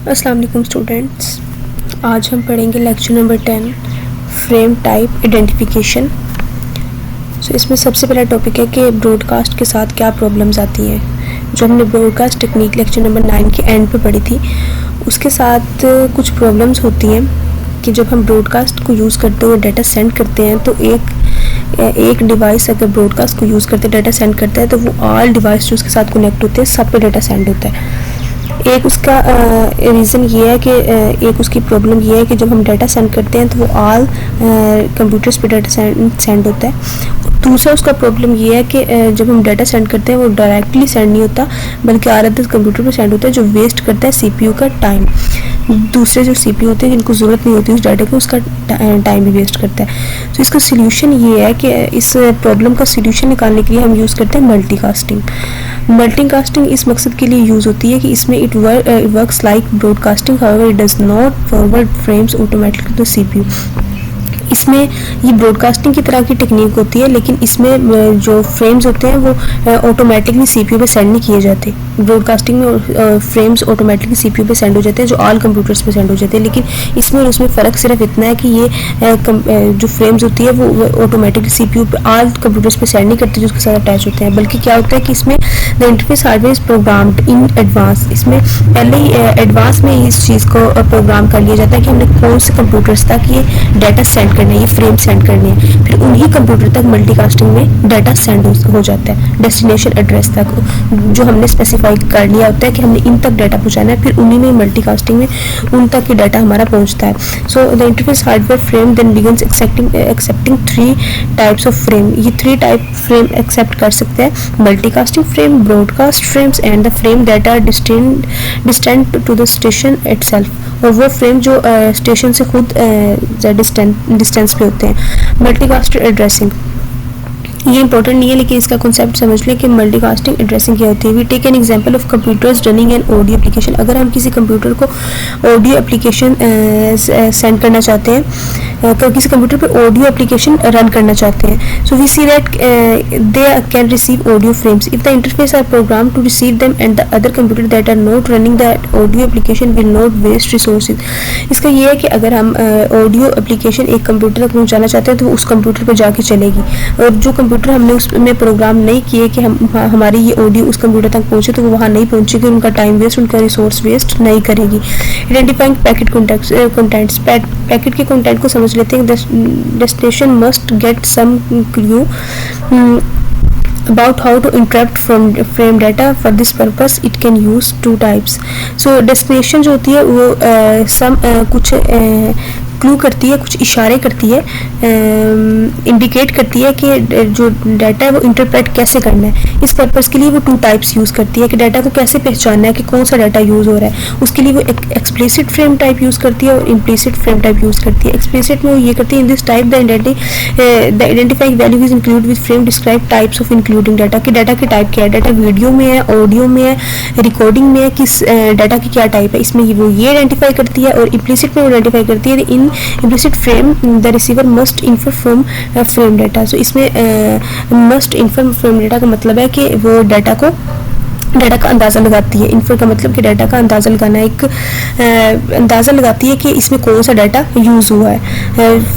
अस्सलाम वालेकुम स्टूडेंट्स, आज हम पढ़ेंगे lecture number 10 frame type identification. इसमें सबसे पहला टॉपिक है कि ब्रॉडकास्ट के साथ क्या प्रॉब्लम्स आती हैं। जो हमने ब्रॉडकास्ट टेक्निक लेक्चर नंबर 9 के एंड पे पढ़ी थी, उसके साथ कुछ प्रॉब्लम्स होती हैं कि जब हम ब्रॉडकास्ट को यूज़ करते हुए डाटा सेंड करते हैं तो एक डिवाइस अगर ब्रॉडकास्ट को यूज़ करते डाटा सेंड करता है तो वो ऑल डिवाइस जो उसके साथ कनेक्ट होते हैं सब पे डाटा सेंड होता है। एक उसका रीज़न ये है कि एक उसकी प्रॉब्लम ये है कि जब हम डाटा सेंड करते हैं तो वो ऑल कंप्यूटर्स पे डाटा सेंड होता है। दूसरा उसका प्रॉब्लम ये है कि जब हम डाटा सेंड करते हैं वो डायरेक्टली सेंड नहीं होता बल्कि आरएस कंप्यूटर पे सेंड होता है, जो वेस्ट करता है सीपीयू का टाइम। दूसरे जो सीपीयू होते हैं जिनको ज़रूरत नहीं होती उस डाटा को, उसका टाइम भी वेस्ट करता है। तो इसका सल्यूशन ये है कि इस प्रॉब्लम का सल्यूशन निकालने के लिए हम यूज़ करते हैं मल्टीकास्टिंग। मल्टीकास्टिंग इस मकसद के लिए यूज़ होती है कि इसमें it works like broadcasting, however it does not forward frames automatically to CPU. इसमें ये ब्रॉडकास्टिंग की तरह की टेक्निक होती है, लेकिन इसमें जो फ्रेम्स होते हैं वो ऑटोमेटिकली सीपीयू पे सेंड नहीं किए जाते। ब्रॉडकास्टिंग में फ्रेम्स ऑटोमेटिकली सीपीयू पे सेंड हो जाते हैं, जो ऑल कंप्यूटर्स पे सेंड हो जाते हैं। लेकिन इसमें और उसमें फ़र्क सिर्फ इतना है कि ये जो फ्रेम्स होती है वो ऑटोमेटिकली सीपीयू पे ऑल कंप्यूटर्स पे सेंड नहीं करती जो उसके साथ अटैच होते हैं, बल्कि क्या होता है कि इसमें the interface hardware is programmed in advance. इसमें पहले ही एडवांस में इस चीज़ को प्रोग्राम कर लिया जाता है कि हमने कौन से कंप्यूटर्स तक ये डाटा सेंड करना है, ये फ्रेम सेंड करने हैं। फिर उन्हीं कंप्यूटर तक मल्टीकास्टिंग में डाटा सेंड हो जाता है डेस्टिनेशन एड्रेस तक, जो हमने स्पेसिफाई कर लिया होता है कि हमने इन तक डाटा पहुंचाना है। फिर उन्हीं में मल्टीकास्टिंग में उन तक ही डाटा हमारा पहुंचता है। So the interface hardware frame then begins accepting 3 types of frame. ये 3 टाइप फ्रेम एक्सेप्ट कर सकते हैं: multicasting frame, broadcast frames and the frame that are distant to the station itself. और वो फ्रेम जो स्टेशन से खुद डिस्टेंस पे होते हैं। मल्टीकास्ट एड्रेसिंग ये इंपॉर्टेंट नहीं है, लेकिन इसका कॉन्सेप्ट समझ लें कि मल्टीकास्टिंग एड्रेसिंग क्या होती है। We take an example of computers running an audio application. अगर हम किसी कंप्यूटर को ऑडियो एप्लीकेशन सेंड करना चाहते हैं, तो किसी कंप्यूटर पर ऑडियो एप्लीकेशन रन करना चाहते हैं, so we see that they can receive audio frames if the interface are program to receive them and the other computer that are not running that audio application will not waste resources. इसका ये है कि अगर हम audio application एक computer तक पहुँचाना चाहते हैं तो उस कंप्यूटर पर जाके चलेगी, और जो कंप्यूटर हमने उसमें प्रोग्राम नहीं किए कि हमारी ये ऑडियो उस कंप्यूटर तक पहुंचे तो वो वहाँ नहीं पहुंचेगी, उनका टाइम वेस्ट, उनका रिसोर्स वेस्ट नहीं करेगी। आइडेंटिफाइंग पैकेट कंटेंट्स, पैकेट के कंटेंट को समझ लेते हैं। Destination must get some clue about how to interrupt from frame data. For this purpose it can use 2 types. So destination जो होती है वो कुछ क्लू करती है, कुछ इशारे करती है, इंडिकेट करती है कि जो डाटा है वो इंटरप्रेट कैसे करना है। इस पर्पज़ के लिए वो 2 टाइप्स यूज़ करती है कि डाटा को कैसे पहचानना है कि कौन सा डाटा यूज़ हो रहा है। उसके लिए वो एक्सप्लिसिट फ्रेम टाइप यूज़ करती है और इम्प्लिसिट फ्रेम टाइप यूज़ करती है। एक्सप्लिसिट में वो ये करती है, in this type the identifying value is include with frame describe types of including data. कि डाटा की टाइप क्या है, डाटा वीडियो में है, ऑडियो में है, रिकॉर्डिंग में है, किस डाटा की क्या टाइप है, इसमें वो ये आइडेंटिफाई करती है। और इम्प्लिसिट में वो आइडेंटिफाई करती है इन implicit frame the receiver must infer from frame data। so इसमें must infer from data का मतलब है कि वो डाटा का अंदाज़ा लगाती है। इन्फर का मतलब कि डाटा का अंदाज़ा लगाना, एक अंदाज़ा लगाती है कि इसमें कौन सा डाटा यूज़ हुआ है।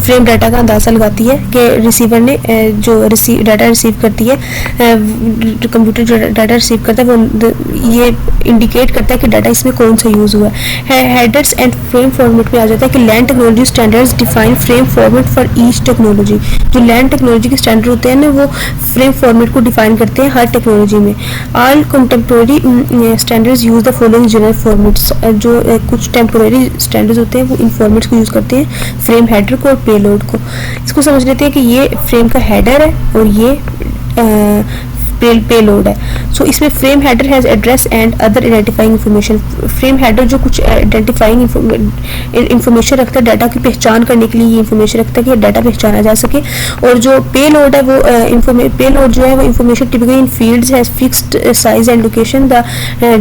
फ्रेम डाटा का अंदाज़ा लगाती है कि रिसीवर ने जो डाटा रिसीव करती है, कंप्यूटर जो डाटा रिसीव करता है वो ये इंडिकेट करता है कि डाटा इसमें कौन सा यूज़ हुआ है। हेडर्स एंड फ्रेम फॉर्मेट में आ जाता है कि land technology standards define frame format for each technology. जो लैंड टेक्नोलॉजी के स्टैंडर्ड होते हैं ना, वो फ्रेम फॉर्मेट को डिफाइन करते हैं हर टेक्नोलॉजी में। All temporary standards use the following general formats. जो कुछ टेम्पोररी स्टैंडर्ड्स होते हैं वो इन फॉर्मेट्स को यूज़ करते हैं, फ्रेम हेडर को और पेलोड को। इसको समझ लेते हैं कि ये फ्रेम का हेडर है और ये पेलोड है। सो इसमें frame header has address and other identifying information. Frame header जो कुछ आइडेंटिफाइंग इन्फॉर्मेशन रखता है, डाटा की पहचान करने के लिए ये इन्फॉर्मेशन रखता है कि डाटा पहचाना जा सके। और जो पेलोड है वो पेलोड जो है वो information typically in fields has fixed size and location. The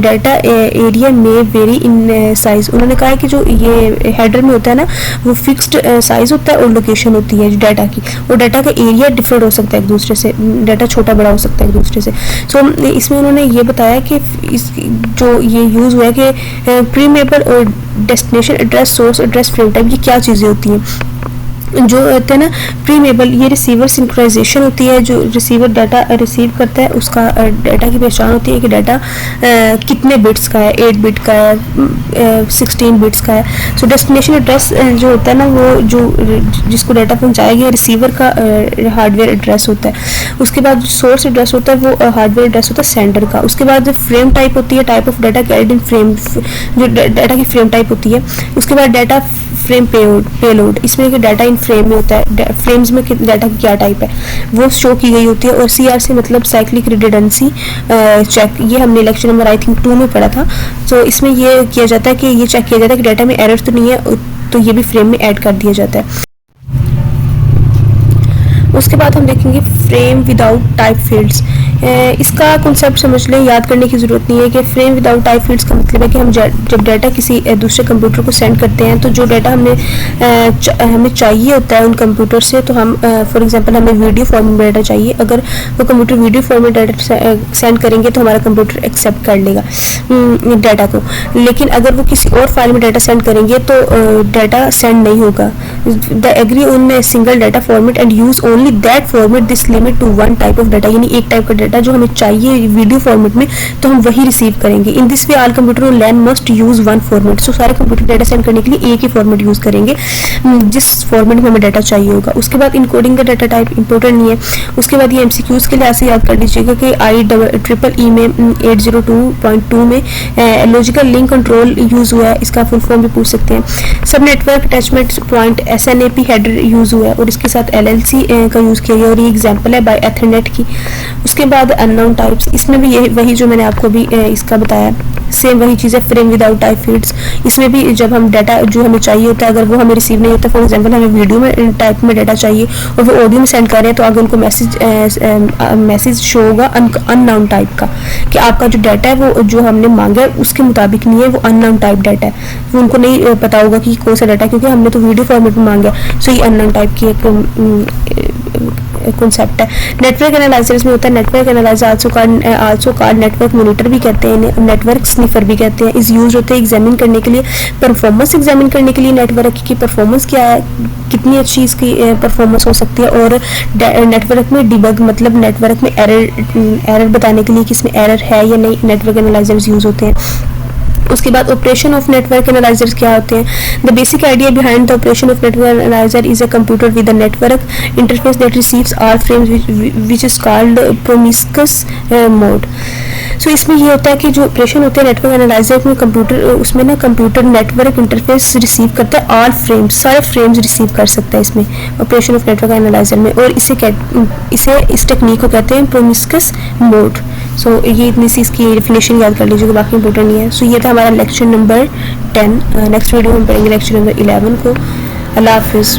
data area में वेरी इन साइज। उन्होंने कहा है कि जो ये हेडर में होता है ना, वो फिक्स्ड साइज होता है और लोकेशन होती है डाटा की, और डाटा का एरिया डिफरेंट हो सकता है एक दूसरे से, डाटा छोटा बड़ा हो सकता है एक दूसरे से। सो इस इसमें उन्होंने ये बताया कि इस जो ये यूज़ हुआ है कि प्रीमेबल और destination address, source address, frame type, ये क्या चीज़ें होती हैं। जो होते हैं ना प्रीमेबल, ये रिसीवर सिंक्रोनाइजेशन होती है, जो रिसीवर डाटा रिसीव करता है उसका डाटा की पहचान होती है कि डाटा कितने बिट्स का है, 8 बिट का है, 16 बिट्स का है। सो डेस्टिनेशन एड्रेस जो होता है ना, वो जो जिसको डाटा पहुंचाया गया रिसीवर का हार्डवेयर एड्रेस होता है। उसके बाद सोर्स एड्रेस होता है, वो हार्डवेयर एड्रेस होता है सेंडर का। उसके बाद फ्रेम टाइप होती है, type of data carried in frame, जो डाटा की फ्रेम टाइप होती है। उसके बाद डाटा फ्रेम पेलोड, इसमें कि डाटा इन फ्रेम में होता है, फ्रेम्स में डाटा की क्या टाइप है वो शो की गई होती है। और CRC मतलब साइक्लिक रिडंडेंसी चेक, ये हमने लेक्चर नंबर आई थिंक 2 में पढ़ा था। तो इसमें ये किया जाता है कि ये चेक किया जाता है कि डाटा में एरर तो नहीं है, तो ये भी फ्रेम में ऐड कर दिया जाता है। उसके बाद हम देखेंगे फ्रेम विदाउट टाइप फील्ड्स। इसका कॉन्सेप्ट समझ लें, याद करने की ज़रूरत नहीं है कि फ्रेम विदाउट टाइप फील्ड्स का मतलब है कि हम जब डाटा किसी दूसरे कंप्यूटर को सेंड करते हैं, तो जो डाटा हमें चाहिए होता है उन कंप्यूटर से, तो हम फॉर एग्जांपल हमें वीडियो फॉर्मेट में डाटा चाहिए, अगर वो computer video format data send करेंगे तो हमारा कंप्यूटर एक्सेप्ट कर लेगा डाटा को। लेकिन अगर वो किसी और फाइल में डाटा सेंड करेंगे तो डाटा सेंड नहीं होगा। They agree on single data format and use only that format, this limit to one type of data, यानी एक टाइप का डाटा जो हमें चाहिए वीडियो फॉर्मेट में तो हम वही रिसीव करेंगे। In this way all computer on LAN must use one format. So सारे कंप्यूटर डाटा सेंड करने के लिए एक ही फॉर्मेट यूज करेंगे जिस फॉर्मेट में हमें डाटा चाहिए होगा। उसके बाद इनकोडिंग का डाटा टाइप इंपॉर्टेंट नहीं है। उसके बाद ये MCQs के लिए ऐसे याद कर लीजिएगा कि IEEE में 802.2 में लॉजिकल लिंक कंट्रोल यूज हुआ है, इसका फुल फॉर्म भी पूछ सकते हैं। सब network attachment point SNAP header use हुआ है और इसके साथ LLC का यूज किया गया और ये एग्जांपल है बाय एथरनेट की। उसके बाद अननोन टाइप्स, इसमें भी यही वही जो मैंने आपको भी इसका बताया, सेम वही चीज़ है। फ्रेम विदाउट टाइप फील्ड्स, इसमें भी जब हम डाटा जो हमें चाहिए होता है अगर वो हमें रिसीव नहीं होता, फॉर एग्जांपल हमें वीडियो में टाइप में डाटा चाहिए और वो ऑडियो में सेंड कर रहे हैं, तो आगे उनको मैसेज शो होगा अननोन टाइप का कि आपका जो डाटा है वो जो हमने मांगा है उसके मुताबिक नहीं है, वो अननोन टाइप डाटा है। वो उनको नहीं पता होगा कि कौन सा डाटा है, क्योंकि हमने तो वीडियो फॉर्मेट में मांगा है। सो ये अननोन टाइप की एक कॉन्सेप्ट है। नेटवर्क एनालाइजर्स में होता है, network analyser also called network monitor भी कहते हैं, नेटवर्क स्निफर भी कहते हैं। इस यूज होते हैं एग्जामिन करने के लिए, परफॉर्मेंस एग्जामिन करने के लिए नेटवर्क की परफॉर्मेंस क्या है, कितनी अच्छी इसकी परफॉर्मेंस हो सकती है, और नेटवर्क में डिबग मतलब नेटवर्क में एरर बताने के लिए कि इसमें एरर है या नहीं, नेटवर्क एनालाइजर्स यूज होते हैं। उसके बाद ऑपरेशन ऑफ नेटवर्क एनालाइजर्स क्या होते हैं। The basic idea behind the operation of network analyser is a computer with a network interface that receives all frames which is called promiscuous mode. So इसमें ये होता है कि जो ऑपरेशन होते हैं नेटवर्क एनालाइजर में, कंप्यूटर उसमें ना कंप्यूटर नेटवर्क इंटरफेस रिसीव करता है ऑल फ्रेम्स, सारे फ्रेम्स रिसीव कर सकता है इसमें ऑपरेशन ऑफ नेटवर्क एनालाइजर में, और इसे इस टेक्निक को कहते हैं प्रोमिस्कस मोड। सो ये इतनी सी इसकी डेफिनेशन याद कर लीजिएगा, बाकी इंपॉर्टेंट नहीं है। सो ये था हमारा लेक्चर नंबर 10। नेक्स्ट वीडियो में पढ़ेंगे लेक्चर नंबर 11 को। अल्लाह हाफिज़।